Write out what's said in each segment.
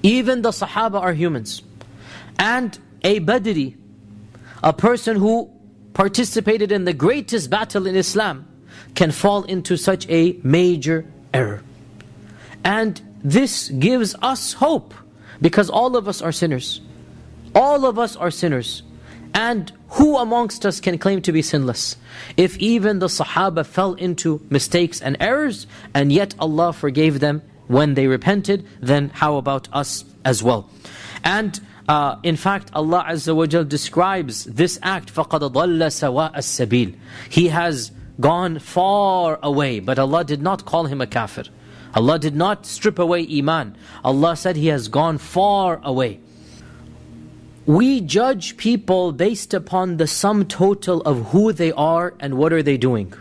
Even the Sahaba are humans. And a Badri, a person who participated in the greatest battle in Islam, can fall into such a major error. And this gives us hope, because all of us are sinners. All of us are sinners. And who amongst us can claim to be sinless? If even the Sahaba fell into mistakes and errors, and yet Allah forgave them when they repented, then how about us as well? And in fact, Allah Azza wa Jal describes this act, فَقَدْ ضَلَّ سَوَاءَ السَّبِيلِ. He has gone far away, but Allah did not call him a kafir. Allah did not strip away iman. Allah said he has gone far away. We judge people based upon the sum total of who they are and what are they doing.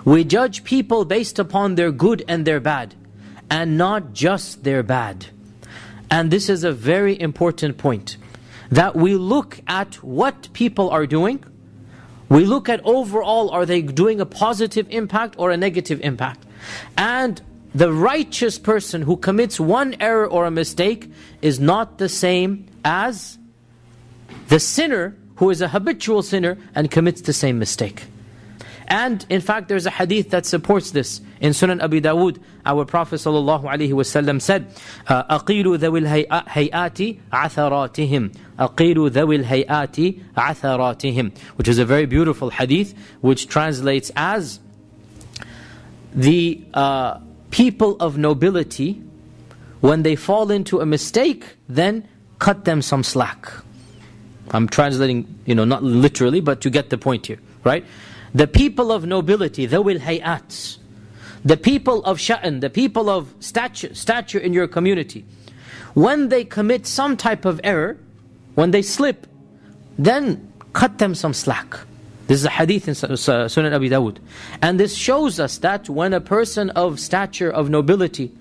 We judge people based upon their good and their bad, and not just their bad. And this is a very important point, that we look at what people are doing. We look at overall, are they doing a positive impact or a negative impact? And the righteous person who commits one error or a mistake is not the same as the sinner who is a habitual sinner and commits the same mistake. And in fact, there's a hadith that supports this. In Sunan Abi Dawood, our Prophet ﷺ said, أَقِيلُوا ذَوِي الْهَيْآتِ عَثَرَاتِهِمْ أَقِيلُوا ذَوِي الْهَيْآتِ عَثَرَاتِهِمْ, which is a very beautiful hadith, which translates as, the people of nobility, when they fall into a mistake, then cut them some slack. I'm translating, not literally, but to get the point here, right? The people of nobility, ذَوِي الْهَيْآتِ, the people of sha'n, the people of stature in your community, when they commit some type of error, when they slip, then cut them some slack. This is a hadith in Sunan Abi Dawood. And this shows us that when a person of stature, of nobility,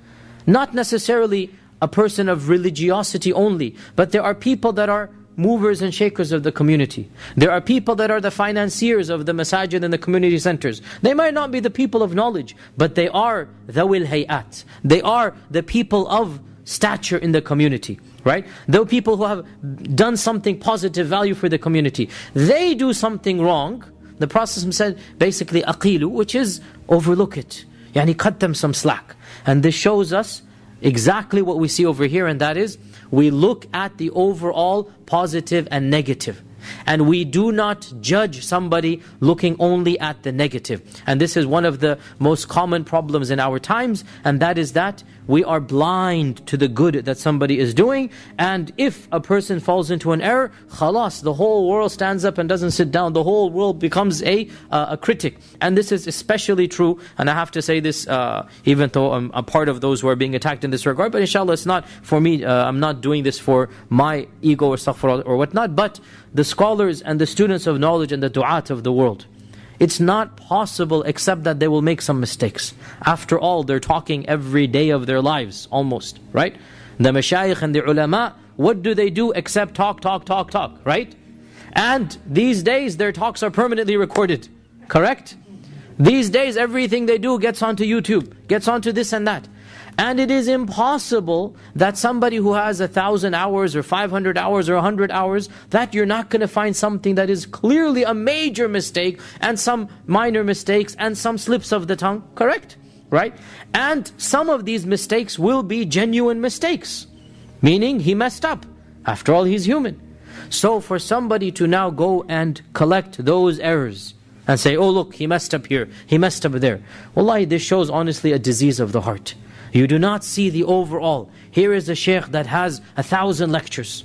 not necessarily a person of religiosity only, but there are people that are movers and shakers of the community. There are people that are the financiers of the masajid and the community centers. They might not be the people of knowledge, but they are ذَوِي الْهَيْآتِ. They are the people of stature in the community, right? Though people who have done something positive value for the community, they do something wrong, the Prophet said basically aqilu, which is overlook it, yani cut them some slack. And this shows us exactly what we see over here, and that is, we look at the overall positive and negative. And we do not judge somebody looking only at the negative. And this is one of the most common problems in our times, and that is that we are blind to the good that somebody is doing. And if a person falls into an error, khalas, the whole world stands up and doesn't sit down. The whole world becomes a critic. And this is especially true, and I have to say this even though I'm a part of those who are being attacked in this regard, but inshallah it's not for me, I'm not doing this for my ego or astaghfirullah or whatnot, but the scholars and the students of knowledge and the du'at of the world. It's not possible except that they will make some mistakes. After all, they're talking every day of their lives, almost, right? The mashayikh and the ulama, what do they do except talk, right? And these days, their talks are permanently recorded, correct? These days, everything they do gets onto YouTube, gets onto this and that. And it is impossible that somebody who has 1,000 hours or 500 hours or 100 hours, that you're not going to find something that is clearly a major mistake and some minor mistakes and some slips of the tongue, correct? Right? And some of these mistakes will be genuine mistakes, meaning he messed up. After all, he's human. So for somebody to now go and collect those errors and say, oh look, he messed up here, he messed up there. Wallahi, this shows honestly a disease of the heart. You do not see the overall. Here is a sheikh that has 1,000 lectures.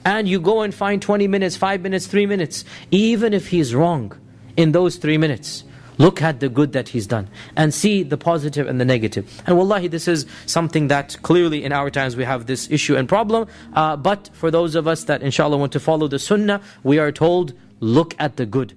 And you go and find 20 minutes, 5 minutes, 3 minutes. Even if he's wrong in those 3 minutes, look at the good that he's done. And see the positive and the negative. And wallahi, this is something that clearly in our times we have this issue and problem. But for those of us that inshallah want to follow the sunnah, we are told, look at the good.